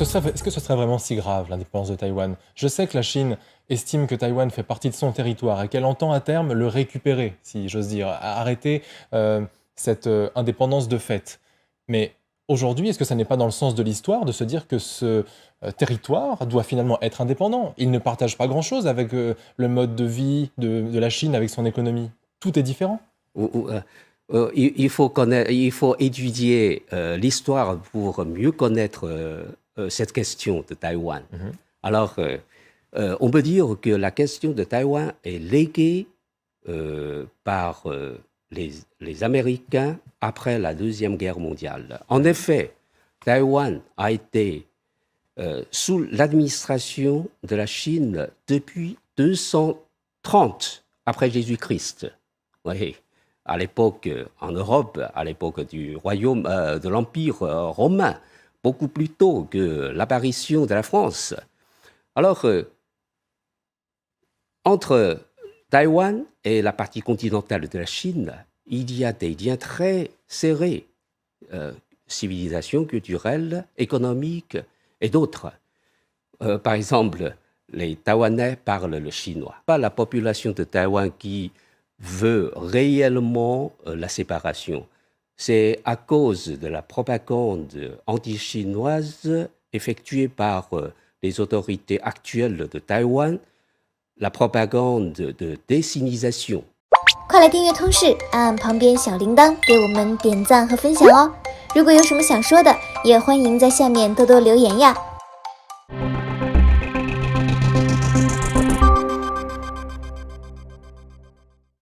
Est-ce que ce serait vraiment si grave, l'indépendance de Taïwan? Je sais que la Chine estime que Taïwan fait partie de son territoire et qu'elle entend à terme le récupérer, si j'ose dire, arrêter cette indépendance de fait. Mais aujourd'hui, est-ce que ça n'est pas dans le sens de l'histoire de se dire que ce territoire doit finalement être indépendant? Il ne partage pas grand-chose avec le mode de vie de la Chine, avec son économie. Tout est différent. Il faut étudier l'histoire pour mieux connaître cette question de Taïwan. Alors, on peut dire que la question de Taïwan est léguée par les Américains après la Deuxième Guerre mondiale. En effet, Taïwan a été sous l'administration de la Chine depuis 230 après Jésus-Christ. Oui. À l'époque, en Europe, à l'époque du royaume, de l'Empire romain, beaucoup plus tôt que l'apparition de la France. Alors, entre Taïwan et la partie continentale de la Chine, il y a des liens très serrés, civilisation culturelle, économique et d'autres. Par exemple, les Taïwanais parlent le chinois. Pas la population de Taïwan qui veut réellement la séparation. C'est à cause de la propagande anti-chinoise effectuée par les autorités actuelles de Taïwan, la propagande de désinisation. 快来订阅通识，按旁边小铃铛给我们点赞和分享哦！如果有什么想说的，也欢迎在下面多多留言呀。